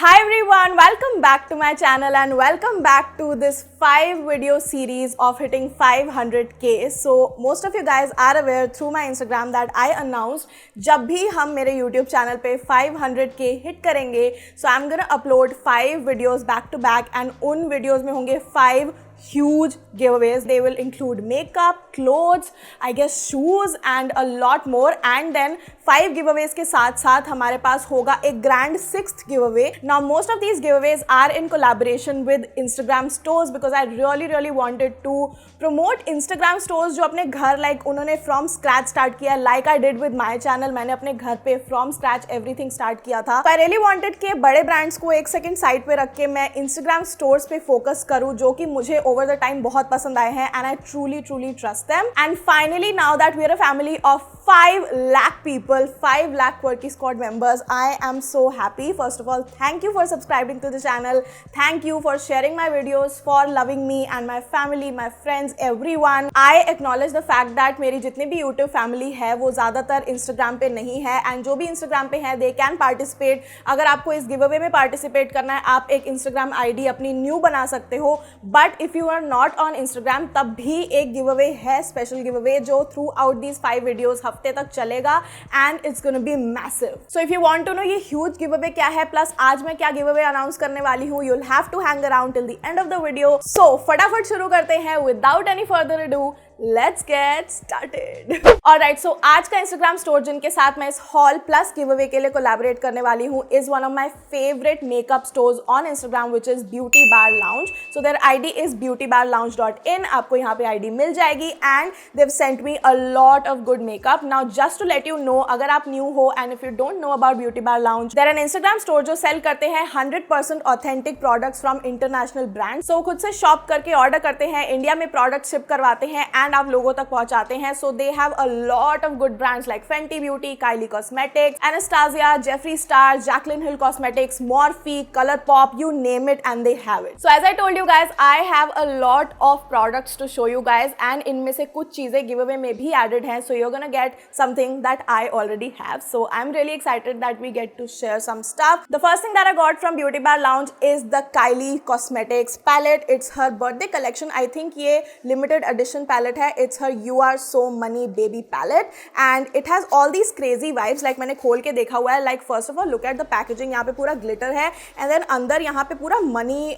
Hi everyone, welcome back to my channel and welcome back to this 5 video series of hitting 500k. So most of you guys are aware through my Instagram that I announced जब भी हम मेरे YouTube channel पे 500k hit करेंगे, so I'm gonna upload 5 videos back to back and उन videos में होंगे 5 huge giveaways. They will include makeup, clothes, I guess shoes and a lot more. And then 5 giveaways के साथ साथ हमारे पास होगा एक grand 6th giveaway. Now most of these giveaways are in collaboration with Instagram stores because I really wanted to promote Instagram stores जो अपने घर like उन्होंने from scratch start किया like I did with my channel. मैंने अपने घर पे from scratch everything start किया था. So I really wanted कि बड़े brands को एक second side पे रख के मैं Instagram stores पे focus करूँ जो कि मुझे over the time बहुत पसंद आए हैं and I truly trust them. And finally now that we are a family of 5 lakh people, 5 lakh Quirky Squad members, I am so happy. First of all, thank you for subscribing to the channel. Thank you for sharing my videos, for loving me and my family, my friends, everyone. I acknowledge the fact that मेरी जितनी भी YouTube family है वो ज़्यादातर Instagram पे नहीं है and जो भी Instagram पे है they can participate. अगर आपको इस giveaway में participate करना है आप एक Instagram ID अपनी new बना सकते हो. But if you are not on Instagram तब भी एक giveaway है, special giveaway जो throughout these 5 videos हफ्ते तक चलेगा and it's gonna be massive. So if you want to know ये huge giveaway क्या है plus आज मैं क्या giveaway announce करने वाली हूँ, you'll have to hang around till the end of the video. So फटाफट शुरू करते हैं without any further ado. Let's get started. Alright, so आज का Instagram store जिनके साथ मैं इस haul plus giveaway के लिए collaborate करने वाली हूँ is one of my favorite makeup stores on Instagram which is Beauty Bar Lounge. So their ID is beautybarlounge.in. आपको यहाँ पे ID मिल जाएगी and they've sent me a lot of good makeup. Now just to let you know, अगर आप new हो and if you don't know about Beauty Bar Lounge, they're an Instagram store जो sell करते हैं 100% authentic products from international brands. So खुद से shop करके order करते हैं, India में product ship करवाते हैं and आप लोगों तक पहुंचाते हैं. So they have a lot of good brands like Fenty Beauty, Kylie Cosmetics, Anastasia, Jeffree Star, Jaclyn Hill Cosmetics, Morphe, ColourPop, you name it and they have it. So as I told you guys, I have a lot of products to show you guys and इनमें से कुछ चीजें giveaway में भी added हैं. So you're gonna get something that I already have. So I'm really excited that we get to share some stuff. The first thing that I got from Beauty Bar Lounge is the Kylie Cosmetics palette. It's her birthday collection. I think ये limited edition palette है. It's her You Are So Money Baby palette and it has all these crazy vibes. Like मैंने खोल के देखा हुआ है. Like first of all look at the packaging. यहाँ पे पूरा glitter है and then अंदर यहाँ पे पूरा money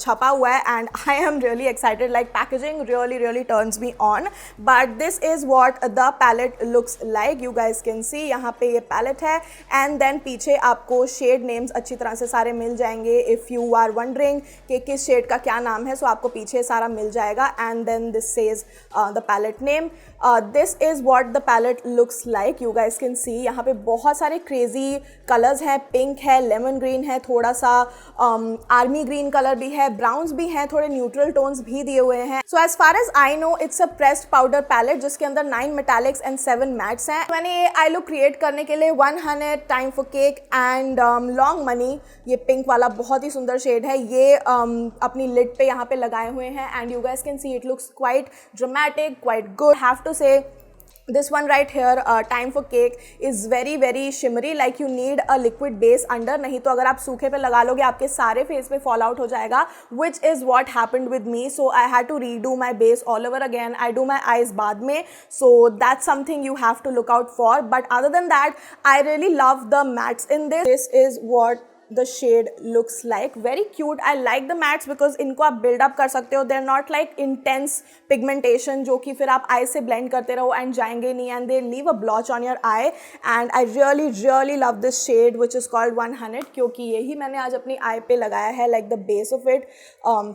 छपा हुआ है and I am really excited. Like packaging really turns me on. But this is what the palette looks like. You guys can see यहाँ पे ये palette है and then पीछे आपको shade names अच्छी तरह से सारे मिल जाएंगे. If you are wondering कि किस shade का क्या नाम है, so आपको पीछे सारा मिल जाएगा and then this says the palette name. This is what the palette looks like. You guys can see यहाँ पे बहुत सारे crazy colors हैं. Pink है, lemon green है, थोड़ा सा army green color भी है, browns भी हैं, थोड़े neutral tones भी दिए हुए हैं. So as far as I know, it's a pressed powder palette जिसके अंदर 9 metallics and 7 mattes हैं. मैंने ये eye look create करने के लिए 100, Time for Cake and Long Money, ये pink वाला बहुत ही सुंदर shade है, ये अपनी lid पे यहाँ पे लगाए हुए हैं and you guys can see it looks quite dramatic, quite good. Have to say this one right here, Time for Cake, is very shimmery. Like you need a liquid base under, नहीं तो अगर आप सूखे पे लगा लोगे आपके सारे फेस पे fall out हो जाएगा, which is what happened with me. So I had to redo my base all over again. I do my eyes बाद में, so that's something you have to look out for. But other than that, I really love the mattes in this. This is what the shade looks like. Very cute. I like the mattes because इनको आप build up कर सकते हो. They're not like intense pigmentation जो कि फिर आप eye से blend करते रहो and जाएंगे नहीं and they leave a blotch on your eye. And I really love this shade which is called 100 क्योंकि यही मैंने आज अपनी eye पे लगाया है, like the base of it.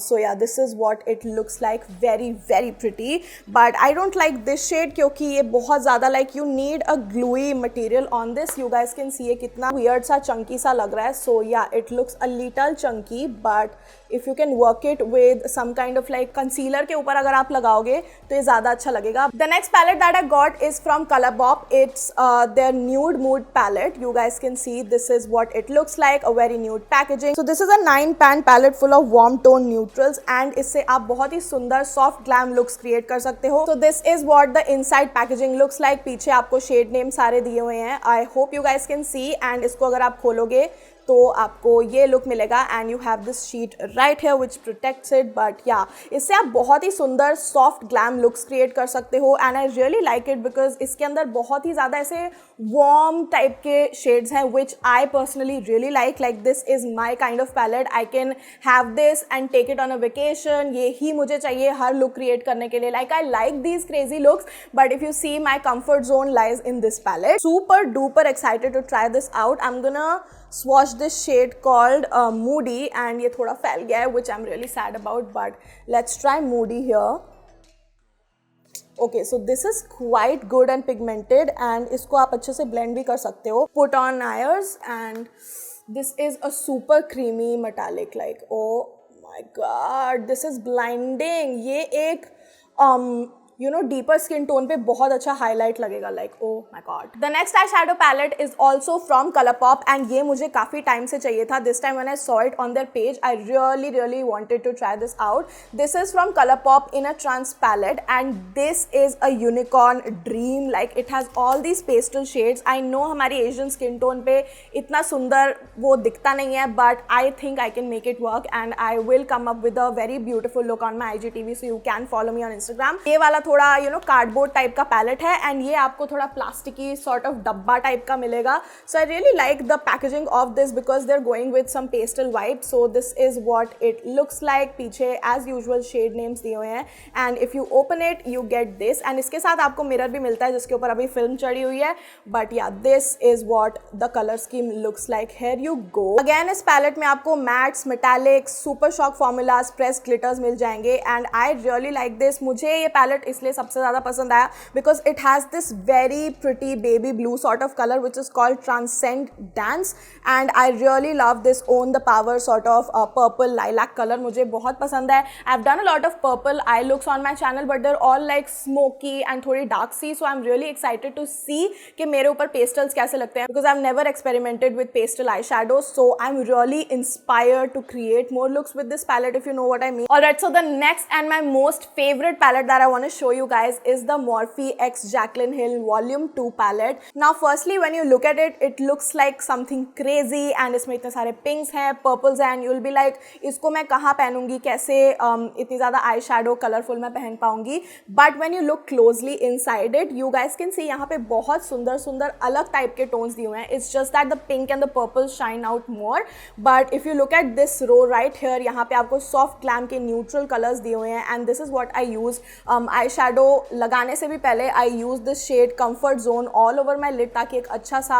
So yeah, this is what it looks like. Very pretty. But I don't like this shade क्योंकि ये बहुत ज़्यादा like you need a gluey material on this. You guys can see ये कितना weird सा chunky सा लग रहा है. So yeah, it looks a little chunky, but if you can work it with some kind of like concealer के ऊपर अगर आप लगाओगे तो ये ज़्यादा अच्छा लगेगा. The next palette that I got is from ColourPop. It's their Nude Mood palette. You guys can see this is what it looks like, a very nude packaging. So this is a 9-pan palette full of warm tone neutrals and इससे आप बहुत ही सुंदर soft glam looks create कर सकते हो. So this is what the inside packaging looks like. पीछे आपको shade name सारे दिए हुए हैं. I hope you guys can see and इसको अगर आप खोलोगे तो आपको ये लुक मिलेगा and you have this sheet right here which protects it. But या इससे आप बहुत ही सुंदर सॉफ्ट ग्लैम लुक्स क्रिएट कर सकते हो and I really like it because इसके अंदर बहुत ही ज़्यादा ऐसे वार्म टाइप के शेड्स हैं which I personally really like this is my kind of palette. I can have this and take it on a vacation. ये ही मुझे चाहिए हर लुक क्रिएट करने के लिए. Like I like these crazy looks but if you see my comfort zone lies in this palette. Super duper excited to try this out. I'm gonna swatch this shade called Moody and ये थोड़ा फैल गया है which I'm really sad about, but let's try Moody here. Okay, so this is quite good and pigmented and इसको आप अच्छे से blend भी कर सकते हो. Put on layers and this is a super creamy metallic, like oh my god, this is blinding. ये एक डीपर स्किन टोन पे बहुत अच्छा हाईलाइट लगेगा. Like oh my God. The next eye shadow palette is also from ColourPop and ये मुझे काफ़ी time से चाहिए था. This time when I saw it on their page I really wanted to try this out. This is from ColourPop in a trans palette and this is a unicorn dream. Like it has all these pastel shades. I know हमारी Asian skin tone पे इतना सुंदर वो दिखता नहीं है but I think I can make it work and I will come up with a very beautiful look on my IGTV, so you can follow me on Instagram. ये वाला थोड़ा कार्डबोर्ड टाइप का पैलेट है and ये आपको थोड़ा प्लास्टिकी sort of डब्बा टाइप का मिलेगा. So I really like the packaging of this because they are going with some pastel vibe. So this is what it looks like. पीछे एज यूजुअल शेड नेम्स दिए हुए हैं and if you open it you get this and इसके साथ आपको mirror भी मिलता है जिसके ऊपर अभी फिल्म चढ़ी हुई है. But yeah this is what the colour scheme looks like. Here you go. Again इस पैलेट में आपको mattes, metallics, super shock formulas, press glitters मिल जाएंगे and I really like this. मुझे ये पैलेट इसलिए सबसे ज़्यादा पसंद आया because it has this very pretty baby blue sort of colour which is called transcend dance and I really love this one the power sort of purple lilac colour. मुझे बहुत पसंद है. I have done a lot of purple eye looks on my channel but there all like smoky and थोड़ी dark सी. So I am really excited to see कि मेरे ऊपर pastels कैसे लगते हैं because I have never experimented with pastel eye shadow. So I am really inspired to create more looks with this palette if you know what I mean. Alright, so the next and my most favorite palette that I want to show you guys is the Morphe x Jaclyn Hill Volume 2 palette. Now firstly when you look at it, it looks like something crazy and इसमें इतने सारे pinks हैं, purples हैं and you'll be like इसको मैं कहाँ पहनूंगी, कैसे इतनी ज़्यादा आई शैडो कलरफुल मैं पहन पाऊंगी. But when you look closely inside it, you guys can see यहाँ पे बहुत सुंदर सुंदर अलग टाइप के टोन्स दिए हुए हैं. It's just that the pink and the purple shine out more. But if you look at this row right here, यहाँ पे आपको सॉफ्ट ग्लैम के न्यूट्रल कलर्स दिए हुए हैं and this is what I use. I shadow लगाने से भी पहले I use this shade comfort zone all over my lid ताकि एक अच्छा सा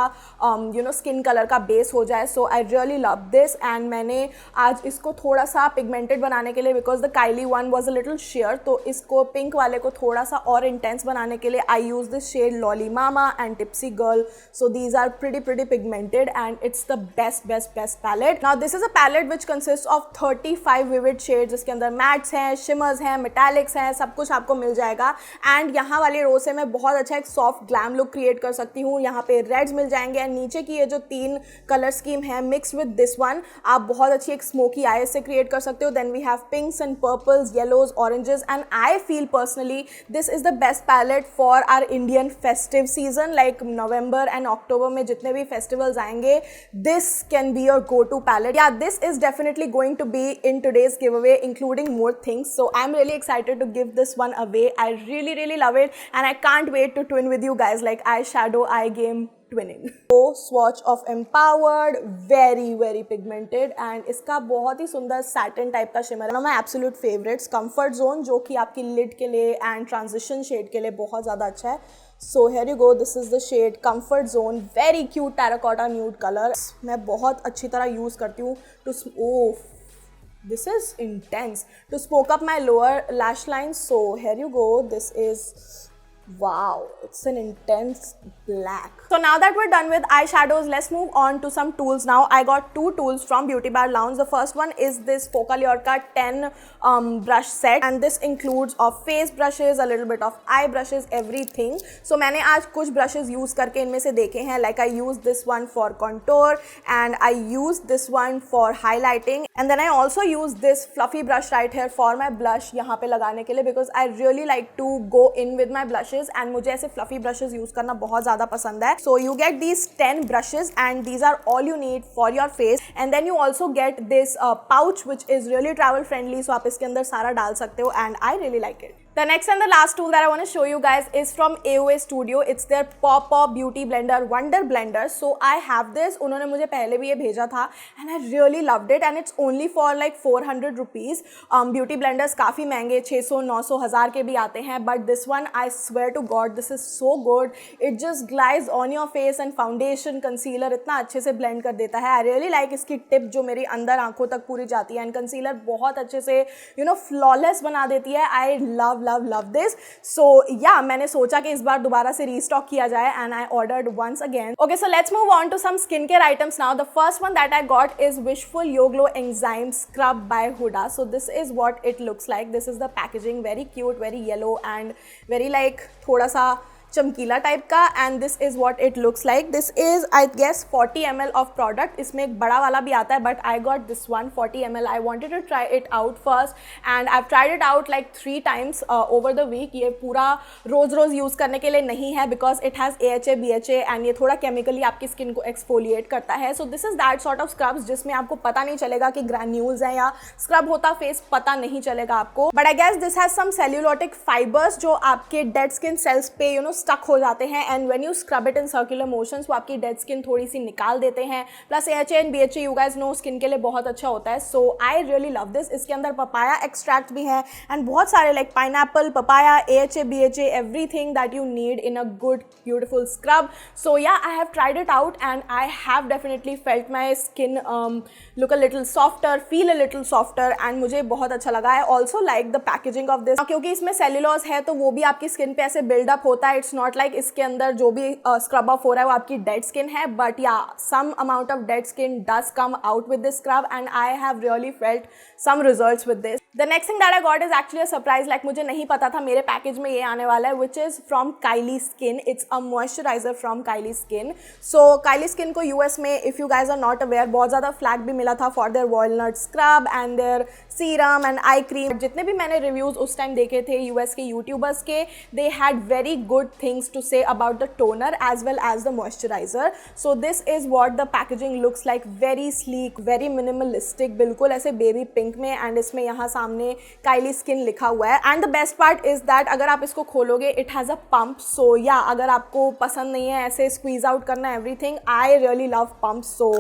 स्किन कलर का बेस हो जाए. So I really love this and मैंने आज इसको थोड़ा सा पिगमेंटेड बनाने के लिए because the Kylie one was a little sheer, तो इसको पिंक वाले को थोड़ा सा और इंटेंस बनाने के लिए I use this shade Lolly Mama and Tipsy Girl. So these are pretty pigmented and it's the best palette. Now this is a palette which consists of 35 vivid shades. इसके अंदर मैट्स हैं, shimmers हैं, मेटालिक्स हैं, सब कुछ आपको मिल जाएगा and यहाँ वाली रो से मैं बहुत अच्छा एक सॉफ्ट ग्लैम लुक क्रिएट कर सकती हूँ. यहाँ पे रेड्स मिल जाएंगे एंड नीचे की ये जो 3 कलर स्कीम है मिक्स विद दिस वन आप बहुत अच्छी एक स्मोकी आई से क्रिएट कर सकते हो. Then we have pinks and purples, yellows, oranges and I feel personally this is the best palette for our Indian festive season. Like November and October में जितने भी फेस्टिवल्स आएंगे this can be your go to palette. Yeah this is definitely going to be in today's giveaway including more things. So I'm really excited to give this one away. I really love it and I can't wait to twin with you guys like eyeshadow eye game twinning. So swatch of Empowered, very pigmented and इसका बहुत ही सुंदर satin type का shimmer. One of my absolute favorites, Comfort Zone, जो कि आपकी lid के लिए and transition shade के लिए बहुत ज़्यादा अच्छा है. So here you go, this is the shade Comfort Zone, very cute terracotta nude color. मैं बहुत अच्छी तरह यूज़ करती हूँ this is intense to smoke up my lower lash line. So here you go, this is wow, it's an intense black. So now that we're done with eyeshadows, let's move on to some tools now. I got 2 tools from Beauty Bar Lounge. The first one is this Focallure 10 brush set and this includes of face brushes, a little bit of eye brushes, everything. So मैंने आज कुछ brushes use करके इनमें से देखे हैं. Like I used this one for contour and I used this one for highlighting and then I also used this fluffy brush right here for my blush यहाँ पे लगाने के लिए because I really like to go in with my blushes brushes and मुझे ऐसे fluffy brushes use करना बहुत ज़्यादा पसंद है. So you get these 10 brushes and these are all you need for your face. And then you also get this pouch which is really travel friendly, so आप इसके अंदर सारा डाल सकते हो and I really like it. The next and the last tool that I want to show you guys is from AOA Studio. It's their Pop Pop Beauty Blender Wonder Blender. So I have this. उन्होंने मुझे पहले भी ये भेजा था and I really loved it and it's only for like 400 rupees. Beauty blenders काफ़ी महंगे 600, 900, 1000 के भी आते हैं, but this one I swear to God this is so good. It just glides on your face and foundation, concealer इतना अच्छे से blend कर देता है. I really like इसकी टिप जो मेरी अंदर आंखों तक पूरी जाती है and concealer बहुत अच्छे से flawless बना देती है. I love this. So yeah, मैंने सोचा कि इस बार दोबारा से रीस्टॉक किया जाए and I ordered once again. Okay, so let's move on to some skincare items now. The first one that I got is Wishful Yo Glow Enzyme Scrub by Huda. So this is what it looks like. This is the packaging, very cute, very yellow and very like थोड़ा सा चमकीला type का and this is what it looks like. This is I guess 40 ml of product. इसमें एक बड़ा वाला भी आता है but I got this one 40 ml. I wanted to try it out first and I tried it out like 3 times over the week. ये पूरा रोज़ यूज़ करने के लिए नहीं है because it has AHA BHA and ये थोड़ा केमिकली आपकी स्किन को एक्सफोलिएट करता है. So this is that sort of scrubs जिसमें आपको पता नहीं चलेगा कि ग्रैन्यूल्स हैं या स्क्रब होता फेस, पता नहीं चलेगा आपको. But I guess this has some cellulolytic fibres जो आपके डेड स्किन सेल्स पे स्टक हो जाते हैं and when you scrub it in circular motions वो आपकी डेड स्किन थोड़ी सी निकाल देते हैं. Plus AHA and BHA you guys know skin के लिए बहुत अच्छा होता है. So I really love this. इसके अंदर पपाया एक्सट्रैक्ट भी है एंड बहुत सारे like pineapple, papaya, AHA BHA, everything that you need in a good beautiful scrub. So yeah I have tried it out and I have definitely felt my skin look a little softer, feel a little softer and मुझे बहुत अच्छा लगा. I also like the packaging of this क्योंकि इसमें cellulose है तो वो भी आपकी स्किन पे ऐसे बिल्डअप होता है. इट्स नॉट लाइक इसके अंदर जो भी स्क्रब ऑफ हो रहा है वो आपकी डेड स्किन है, but yeah some amount of dead skin does come out with this scrub and I have really felt some results with this. The next thing that I got is actually a surprise. Like मुझे नहीं पता था मेरे package में ये आने वाला है which is from Kylie skin. It's a moisturiser from Kylie skin. So Kylie skin को यूएस में if you guys are not aware बहुत ज़्यादा फ्लैग भी मिला था for their walnut scrub and their serum and eye cream. जितने भी मैंने रिव्यूज उस टाइम देखे थे यूएस के यूट्यूबर्स के, they had very good things to say about the toner as well as the moisturizer. So this is what the packaging looks like. Very sleek, very minimalistic, बिल्कुल ऐसे baby pink में and इसमें यहाँ सामने काइली skin लिखा हुआ है. And the best part is that अगर आप इसको खोलोगे it has a pump. So yeah अगर आपको पसंद नहीं है ऐसे स्क्वीज आउट करना everything, I really love pump. So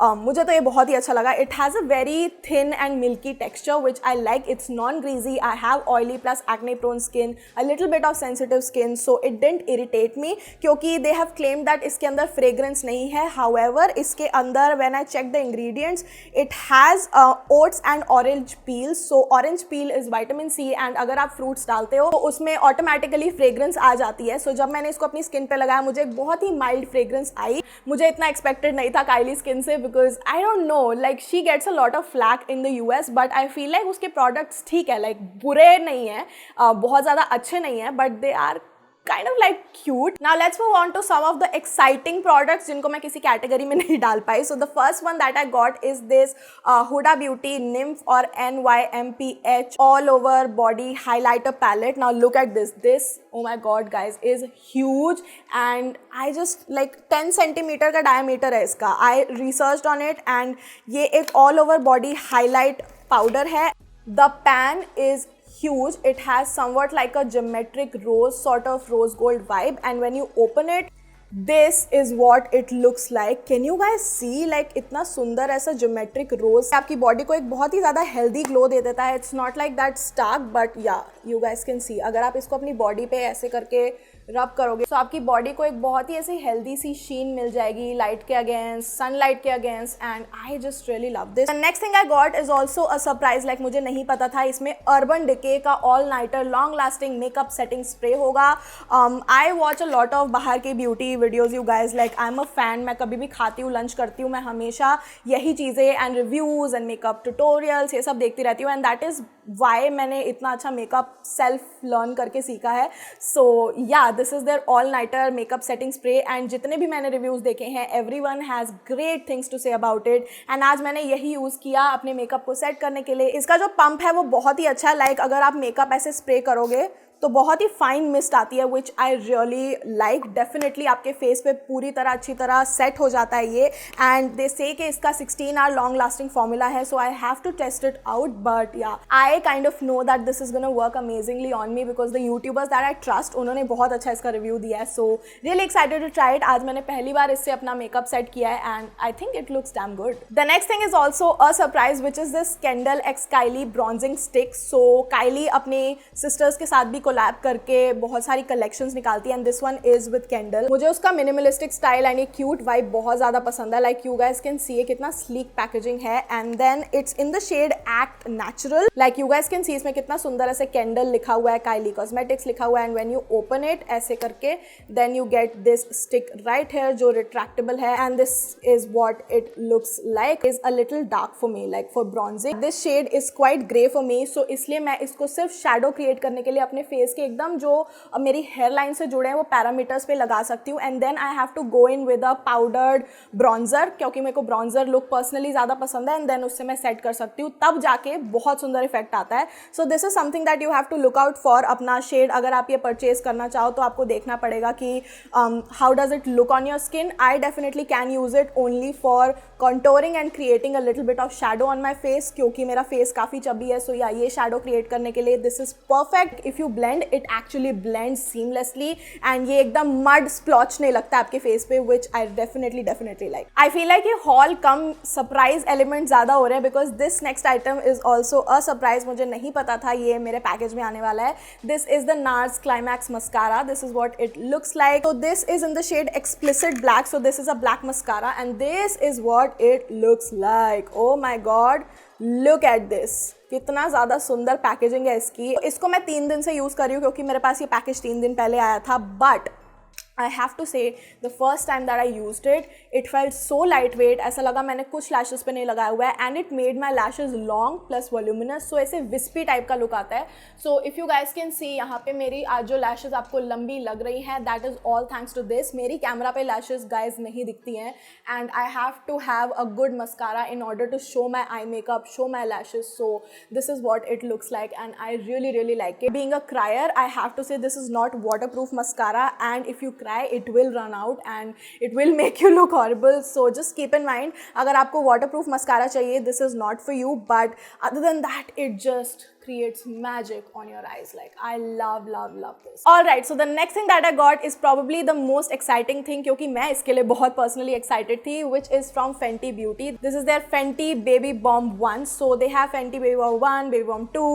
मुझे तो ये बहुत ही अच्छा लगा. It has a very thin and milky texture which I like. It's non greasy. I have oily plus acne prone skin, a little bit of sensitive skin, so it didn't irritate me क्योंकि they have claimed that इसके अंदर fragrance नहीं है. However इसके अंदर when I check the ingredients it has oats and orange peel. So orange peel is vitamin C and अगर आप fruits डालते हो तो उसमें ऑटोमेटिकली फ्रेग्रेंस आ जाती है. सो जब मैंने इसको अपनी स्किन पे लगाया मुझे एक बहुत ही माइल्ड फ्रेग्रेंस आई. मुझे इतना एक्सपेक्टेड नहीं था काइली स्किन से because I don't know like she gets a lot of flak in the US but I feel like उसके प्रोडक्ट्स ठीक है, लाइक बुरे नहीं हैं, बहुत ज़्यादा अच्छे नहीं हैं, but they are kind of like cute. Now let's move on to some of the exciting products जिनको मैं किसी कैटेगरी में नहीं डाल पाई. So the first one that I got is this Huda Beauty Nymph or NYMPH all over body highlighter palette. Now look at this. This, oh my god guys, is huge and I just like 10 centimeter का diameter है इसका. I researched on it and ये एक all over body highlight powder है. The pan is huge. It has somewhat like a geometric rose, sort of rose gold vibe, and when you open it this is what it looks like. Can you guys see like इतना सुंदर ऐसा geometric rose आपकी body को एक बहुत ही ज़्यादा healthy glow दे देता है. It's not like that stark but yeah you guys can see अगर आप इसको अपनी बॉडी पे ऐसे करके रब करोगे तो आपकी बॉडी को एक बहुत ही ऐसी हेल्दी सी शीन मिल जाएगी लाइट के अगेंस्ट, सनलाइट के against and I just really love this. Next thing I got is also a surprise. Like मुझे नहीं पता था इसमें अर्बन डिके का all nighter long lasting makeup setting spray होगा. I watch a lot of बाहर की beauty videos you guys. Like I am a fan. मैं कभी भी खाती हूँ, लंच करती हूँ, मैं हमेशा यही चीज़ें and reviews and makeup tutorials ये सब देखती रहती हूँ एंड दैट इज़ वाई मैंने इतना अच्छा मेकअप सेल्फ लर्न करके सीखा है. So yeah this is their all nighter makeup setting spray and जितने भी मैंने रिव्यूज़ देखे हैं everyone has great things to say about it and आज मैंने यही यूज़ किया अपने मेकअप को सेट करने के लिए. इसका जो पंप है वो बहुत ही अच्छा है. लाइक अगर आप मेकअप ऐसे स्प्रे करोगे तो बहुत ही फाइन मिस्ट आती है विच आई रियली लाइक। डेफिनेटली आपके फेस पे पूरी तरह अच्छी तरह सेट हो जाता है ये, एंड दे से कि इसका 16 आवर लॉन्ग लास्टिंग फॉर्मूला है, so I have to test it out, but yeah I kind of know that this is gonna work amazingly on me because the YouTubers that I trust उन्होंने बहुत अच्छा इसका review दिया है, so really excited to try it. आज मैंने पहली बार इससे अपना मेकअप सेट किया है and I think it looks damn good. The next thing is also a surprise which is this Kendall x Kylie bronzing stick. So Kylie अपने sisters के साथ भी कोलैब करके बहुत सारी कलेक्शंस निकालती है and this one is with Kendall। मुझे उसका मिनिमलिस्टिक स्टाइल एंड ये क्यूट वाइब बहुत ज़्यादा पसंद है। Like you guys can see कितना स्लीक पैकेजिंग है and then it's in the shade act natural. Like you guys can see इसमें कितना सुंदर ऐसे Kendall लिखा हुआ है, Kylie कॉस्मेटिक्स लिखा हुआ है, and when you open it ऐसे करके then you get this stick right here जो रिट्रैक्टेबल है, and this is what it looks like. Is a little dark for me like for bronzing. This shade is quite grey for me, so इसलिए मैं इसको सिर्फ shadow create करने के लिए अपने फेस के एकदम जो मेरी हेयर लाइन से जुड़े हैं वो पैरामीटर्स पे लगा सकती हूँ, and then I have to go in with a powdered bronzer क्योंकि मेरे को ब्रॉन्जर लुक पर्सनली ज़्यादा पसंद है, एंड देन उससे मैं सेट कर सकती हूँ, तब जाके बहुत सुंदर इफेक्ट आता है। So this is something that you have to look out for. अपना शेड अगर आप ये परचेज करना चाहो तो आपको देखना पड़ेगा कि how does it look on your skin. I definitely can use it only for contouring and creating a little bit of shadow on my face क्योंकि मेरा फेस काफ़ी चबी है, सो या ये शैडो क्रिएट करने के लिए this is perfect. If you blend it actually blend seamlessly and ये एकदम मड स्प्लॉच नहीं लगता आपके फेस पे, which I definitely like. I feel like ये हॉल कम सरप्राइज एलिमेंट ज़्यादा हो रहे हैं because this next item is also a surprise. मुझे नहीं पता था ये मेरे पैकेज में आने वाला है। This is the nurse climax mascara. This is what it looks like. So this is in the shade explicit black, so this is a black mascara and this is what it looks like. Oh my god, look at this. कितना ज़्यादा सुंदर packaging है इसकी। इसको मैं 3 दिन से use कर रही हूँ क्योंकि मेरे पास ये पैकेज 3 दिन पहले आया था, but I have to say the first time that I used it, it felt so lightweight. ऐसा लगा मैंने कुछ lashes पे नहीं लगाया हुआ है and it made my lashes long plus voluminous, so ऐसे wispy टाइप का लुक आता है। So if you guys can see यहाँ पे मेरी आज जो lashes आपको लंबी लग रही हैं, that is all thanks to this। मेरी कैमरा पे lashes guys नहीं दिखती हैं and I have to have a good mascara in order to show my eye makeup, show my lashes, so this is what it looks like and I really like it। Being a crier, I have to say this is not waterproof mascara and if you cry it will run out and it will make you look horrible, so just keep in mind अगर आपको waterproof mascara चाहिए this is not for you, but other than that it just creates magic on your eyes. Like I love this. Alright, so the next thing that I got is probably the most exciting thing क्योंकि मैं इसके लिए बहुत personally excited थी, which is from Fenty Beauty. This is their Fenty Baby Bomb 1. So they have Fenty Baby Bomb 1, Baby Bomb 2.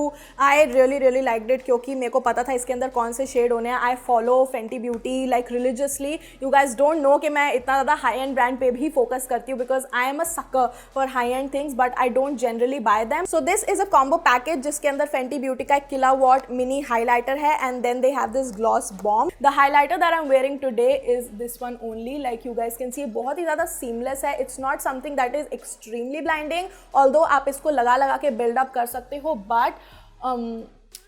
I really liked it क्योंकि मेरे को पता था इसके अंदर कौन से शेड होने हैं। I follow Fenty Beauty like religiously. You guys don't know कि मैं इतना ज़्यादा high end brand पे भी focus करती हूँ because I am a sucker for high end things, but I don't generally buy them. So this is a combo package जिसके अंदर Fenty Beauty का किलावॉट मिनी हाइलाइटर है and then they have this gloss bomb. The highlighter that I'm wearing today is this one only. Like you guys can see बहुत ही ज़्यादा seamless है. It's not something that is extremely blinding, although आप इसको लगा के build up कर सकते हो, but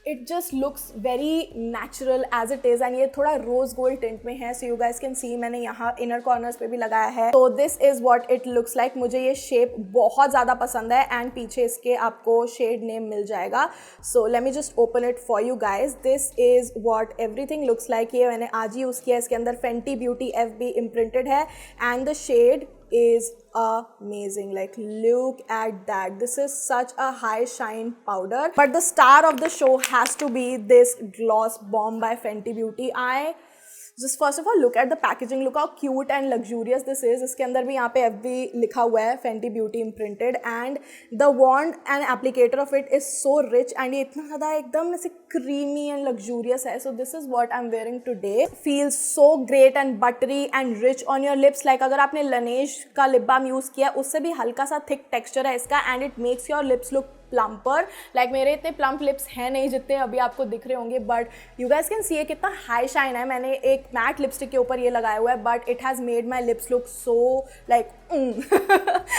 it just looks very natural as it is and ये थोड़ा rose gold tint में है, so you guys can see मैंने यहाँ inner corners पे भी लगाया है। So this is what it looks like। मुझे ये shape बहुत ज़्यादा पसंद है and पीछे इसके आपको shade name मिल जाएगा। So let me just open it for you guys। This is what everything looks like। ये मैंने आज ही यूज़ किया। इसके अंदर Fenty Beauty FB imprinted है and the shade is amazing। Like look at that, this is such a high shine powder, but the star of the show has to be this gloss bomb by Fenty Beauty। I just first of all look at the packaging, look how cute and luxurious this is। इसके अंदर भी यहाँ पे FB लिखा हुआ है Fenty Beauty imprinted and the wand and applicator of it is so rich and ये इतना ज़्यादा एकदम ऐसे creamy and luxurious है। So this is what I'm wearing today। Feels so great and buttery and rich on your lips। Like अगर आपने Laneige का lip balm use किया उससे भी हल्का सा thick texture है इसका and it makes your lips look plumper. Like मेरे इतने प्लम्प लिप्स हैं नहीं जितने अभी आपको दिख रहे होंगे, बट यू गाइस कैन सी ये कितना हाई शाइन है। मैंने एक मैट लिपस्टिक के ऊपर ये लगाया हुआ है, but it has made my lips look so like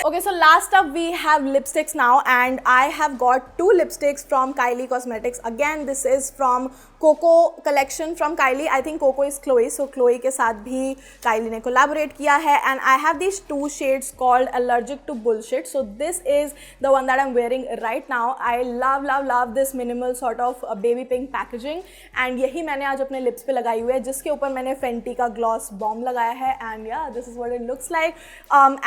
okay, so last up we have lipsticks now and I have got 2 lipsticks from Kylie Cosmetics. Again, this is from Koko collection from Kylie. I think Koko is Khloe, so Khloe के साथ भी Kylie ने collaborate किया है. And I have these 2 shades called Allergic to Bullshit. So this is the one that I'm wearing right now. I love this minimal sort of baby pink packaging. And यही मैंने आज अपने lips पे लगाई हुई है, जिसके ऊपर मैंने Fenty का ग्लॉस बॉम्ब लगाया है. And yeah, this is what it looks like.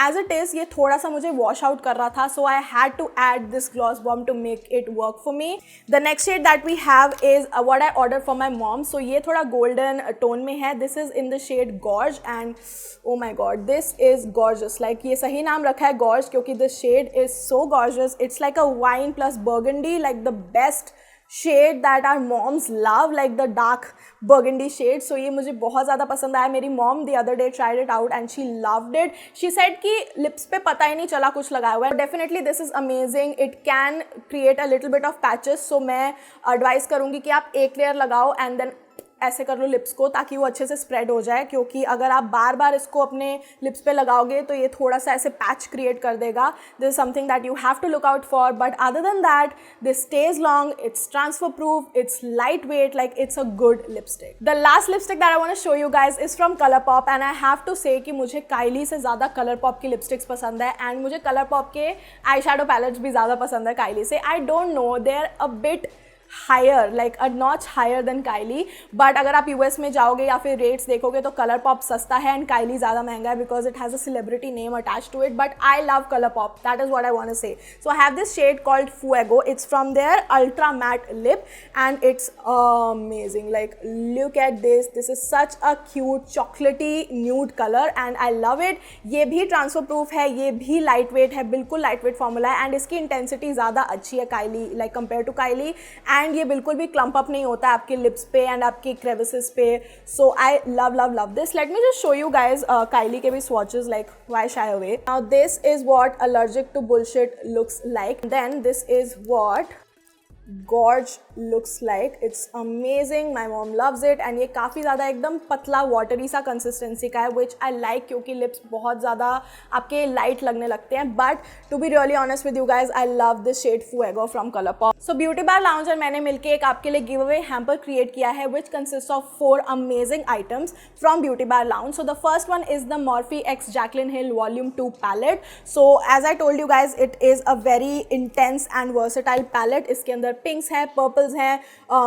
As it is, ये थोड़ा सा मुझे वॉश आउट कर रहा था, so I had to add this gloss bomb to make it work for me. The next shade that we have is what I ordered for my mom. So ये थोड़ा golden tone में है. This is in the shade Gorge and oh my god, this is gorgeous. Like ये सही नाम रखा है Gorge क्योंकि this shade is so gorgeous. It's like a wine plus burgundy, like the best shade that our moms love, like the dark burgundy shade. So ये मुझे बहुत ज़्यादा पसंद आया. मेरी mom the other day tried it out and she loved it. She said कि lips पे पता ही नहीं चला कुछ लगाया हुआ है. Definitely this is amazing. It can create a little bit of patches. So मैं advise करूँगी कि आप एक layer लगाओ and then ऐसे कर लो लिप्स को, ताकि वो अच्छे से स्प्रेड हो जाए. क्योंकि अगर आप बार बार इसको अपने लिप्स पे लगाओगे तो ये थोड़ा सा ऐसे पैच क्रिएट कर देगा. This is something that you have to look out for. But other than that, this stays long, it's transfer proof, it's lightweight, like it's a good lipstick. The last lipstick that I want to show you guys is from ColourPop. And I have to say कि मुझे काइली से ज़्यादा ColourPop की lipsticks पसंद है. And मुझे ColourPop के eye shadow pallets भी ज़्यादा पसंद है काइली से. I don't know, they are a bit higher, like a notch higher than Kylie. But अगर आप US में जाओगे या फिर रेट्स देखोगे तो ColourPop सस्ता है and Kylie ज़्यादा महंगा है because it has a celebrity name attached to it. But I love ColourPop. That is what I want to say. So I have this shade called Fuego. It's from their Ultra Matte Lip and it's amazing. Like look at this. This is such a cute chocolatey nude color and I love it. ये भी transfer proof है, ये भी lightweight है, बिल्कुल lightweight formula है and इसकी intensity ज़्यादा अच्छी है Kylie, like compared to Kylie. And ये बिल्कुल भी क्लम्प अप नहीं होता है आपके लिप्स पे एंड आपके क्रेविसेस पे. So I love this. Let me just show you guys Kylie के भी swatches, like why shy away. Now this is what allergic to bullshit looks like. Then this is what Gorge looks like. It's amazing. My mom loves it and ये काफ़ी ज़्यादा एकदम पतला watery सा consistency का है, which I like क्योंकि lips बहुत ज़्यादा आपके light लगने लगते हैं. But to be really honest with you guys, I love this shade Fuego from ColourPop. So Beauty Bar Lounge और मैंने मिलके एक आपके लिए giveaway hamper create किया है, which consists of 4 amazing items from Beauty Bar Lounge. So the first one is the Morphe X Jaclyn Hill Volume 2 palette. So as I told you guys, it is a very intense and versatile palette. इसके अंदर पिंक्स हैं, purples हैं,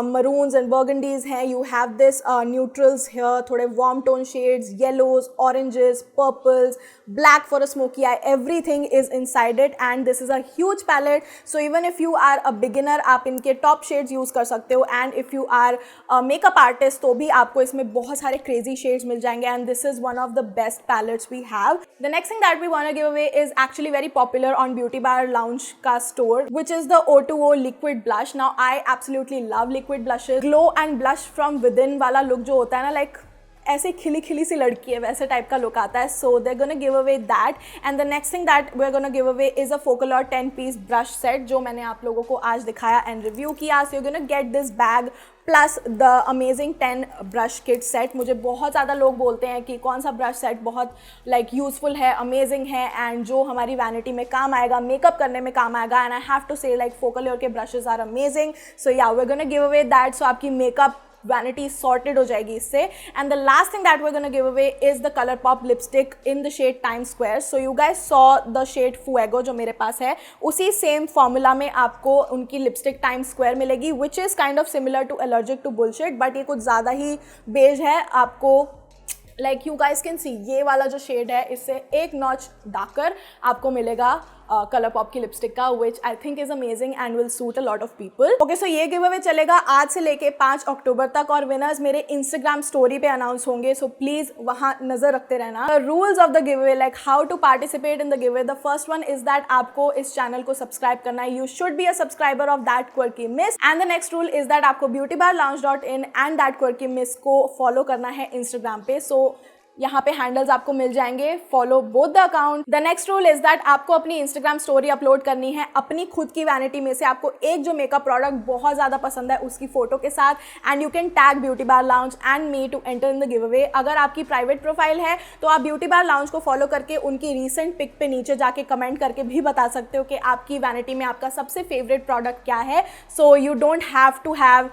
maroons and burgundies हैं. You have this neutrals here, थोड़े warm tone shades, yellows, oranges, purples, black for a smoky eye. Everything is inside it and this is a huge palette. So even if you are a beginner, आप इनके top shades use कर सकते हो. And if you are makeup artist तो भी आपको इसमें बहुत सारे क्रेजी शेड्स मिल जाएंगे. And this is one of the best palettes we have. The next thing that we want to give away is actually very popular on Beauty bar Lounge का store, which is the O2O liquid blush. Now I absolutely love liquid blushes. Glow and blush from within वाला look जो होता है ना, like ऐसे खिली खिली सी लड़की है वैसे टाइप का लुक आता है. सो they're gonna give away that. And the next thing that we're gonna give away is a Focallure 10-piece brush set जो मैंने आप लोगों को आज दिखाया and review किया. So you're gonna get this bag plus the amazing 10 brush kit set. मुझे बहुत ज़्यादा लोग बोलते हैं कि कौन सा ब्रश सेट बहुत लाइक यूजफुल है, अमेजिंग है एंड जो हमारी वैनिटी में काम आएगा, मेकअप करने में काम आएगा. And I have to say like Focallure के brushes are amazing. So yeah we are gonna give away that. So आपकी मेकअप vanity sorted हो जाएगी इससे. And the last thing that we're gonna give away is the ColourPop lipstick in the shade Times Square. So you guys saw the shade Fuego जो मेरे पास है, उसी same formula में आपको उनकी लिपस्टिक Times Square मिलेगी, which is kind of similar to Allergic to Bullshit, but ये कुछ ज़्यादा ही बेज है. आपको like you guys can see ये वाला जो शेड है इससे एक नॉच डार्कर आपको मिलेगा ColourPop की लिपस्टिक का, which I think is amazing and will suit a lot of people. Okay, so ये गिव अवे चलेगा आज से लेके 5 अक्टूबर तक और विनर्स मेरे इंस्टाग्राम स्टोरी पे अनाउंस होंगे. सो प्लीज वहाँ नजर रखते रहना. The rules of the giveaway, like how to participate in the giveaway. The first one is that आपको इस चैनल को सब्सक्राइब करना है. You should be a subscriber of That Quirky Miss. And the next rule is that आपको beautybarlounge.in and That Quirky Miss को follow करना है Instagram पे. So यहाँ पे हैंडल्स आपको मिल जाएंगे, follow both the account. The next rule is that आपको अपनी इंस्टाग्राम स्टोरी अपलोड करनी है अपनी खुद की वैनिटी में से। आपको एक जो मेकअप प्रोडक्ट बहुत ज़्यादा पसंद है उसकी फोटो के साथ, and you can tag beauty bar lounge and me to enter in the giveaway. अगर आपकी प्राइवेट प्रोफाइल है तो आप ब्यूटी बार लाउंज को फॉलो करके उनकी रीसेंट पिक पे नीचे जाके कमेंट करके भी बता सकते हो कि आपकी वैनिटी में आपका सबसे फेवरेट प्रोडक्ट क्या है। So you don't have to have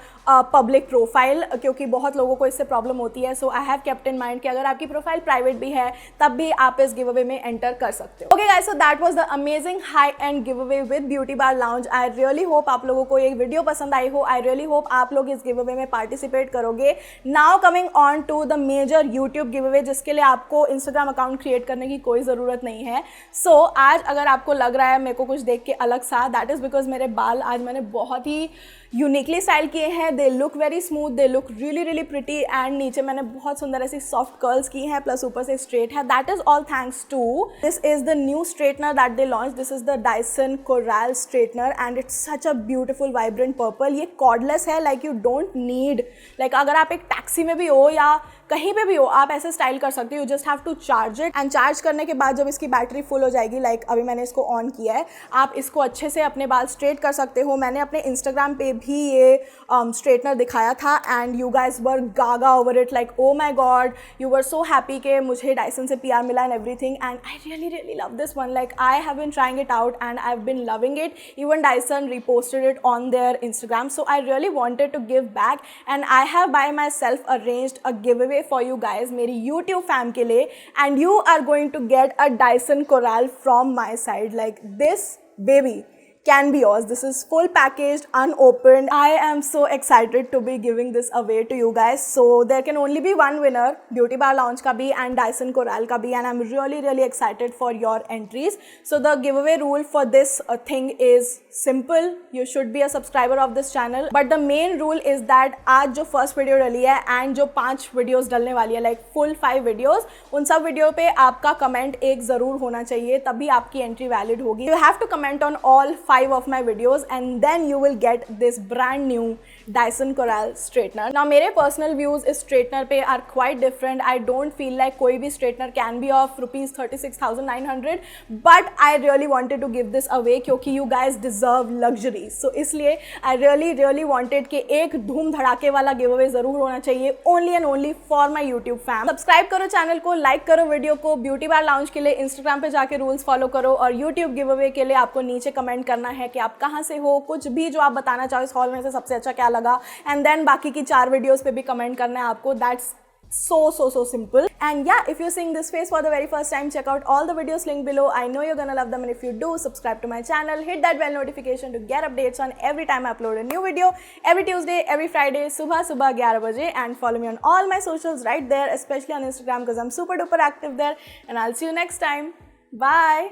public profile, क्योंकि बहुत लोगों को इससे प्रॉब्लम होती है। So I have kept in mind कि अगर आपकी प्रोफाइल प्राइवेट भी है तब भी आप इस गिव अवे में एंटर कर सकते हो। Okay guys, so that was the amazing high and give away with beauty bar lounge. I really hope आप लोगों को ये वीडियो पसंद आई हो। आई रियली होप आप लोग इस गिव अवे में पार्टिसिपेट करोगे। Now coming on to the major YouTube giveaway, जिसके लिए आपको इंस्टाग्राम अकाउंट क्रिएट करने की कोई ज़रूरत नहीं है। सो आज अगर आपको लग रहा है मेरे को कुछ देख के अलग सा, दैट इज़ बिकॉज मेरे बाल आज मैंने बहुत ही यूनिकली स्टाइल किए हैं। They look very smooth, they look really really pretty, and नीचे मैंने बहुत सुंदर ऐसी सॉफ्ट कर्ल्स की हैं, प्लस ऊपर से स्ट्रेट है। That is all thanks to this is the new straightener that they launch. This is the Dyson coral straightener and it's such a beautiful vibrant purple. ये कॉर्डलेस है, like you don't need, like अगर आप एक taxi में भी हो या कहीं पे भी हो आप ऐसे स्टाइल कर सकते हो। You just have to charge it, and charge करने के बाद जब इसकी बैटरी फुल हो जाएगी, लाइक अभी मैंने इसको ऑन किया है, आप इसको अच्छे से अपने बाल स्ट्रेट कर सकते हो। मैंने अपने इंस्टाग्राम पे भी ये स्ट्रेटनर दिखाया था and you guys were gaga over it, like oh my God, you were so happy कि मुझे डायसन से PR मिला and everything, and I really really love this one. Like I have been trying it out and I have been loving it. Even Dyson reposted it on their Instagram, so I really wanted to give back and I have by myself arranged a giveaway for you guys, मेरी YouTube fam के लिए, and you are going to get a Dyson Coral from my side. Like this baby can be yours. This is full packaged, unopened. I am so excited to be giving this away to you guys. So there can only be one winner, Beauty Bar Lounge ka bhi and Dyson Coral ka bhi, and I'm really really excited for your entries. So the giveaway rule for this thing is simple. You should be a subscriber of this channel, but the main rule is that आज जो first video डली है and जो 5 videos डलने वाली है, like full 5 videos, उन सब video पे आपका comment एक ज़रूर होना चाहिए, तभी आपकी entry valid होगी. You have to comment on all 5 of my videos and then you will get this brand new Dyson Coral straightener. Now मेरे personal views इस straightener पे are quite different. I don't feel like कोई भी straightener can be of rupees 36,900, but I really wanted to give this away क्योंकि you guys deserve luxury. So इसलिए I really wanted कि एक धूम धड़ाके वाला giveaway ज़रूर होना चाहिए, only and only for my YouTube fam. Subscribe करो चैनल को, लाइक करो वीडियो को, ब्यूटी बार लाउंज के लिए इंस्टाग्राम पे जाके रूल्स फॉलो करो, और यूट्यूब गिव अवे के लिए आपको नीचे कमेंट करना है कि आप कहाँ से हो, कुछ भी जो आप बताना चाहो इस हॉल में से सबसे अच्छा क्या लगा, एंड देन बाकी की 4 वीडियोस पे भी कमेंट करना है आपको. That's so simple. And yeah, if you're seeing this face for the very first time, check out all the videos linked below. I know you're gonna love them, and if you do, subscribe to my channel, hit that bell notification to get updates on every time I upload a new video, every Tuesday, every Friday, subah 11 baje, and follow me on all my socials right there, especially on Instagram because I'm super duper active there, and I'll see you next time. Bye.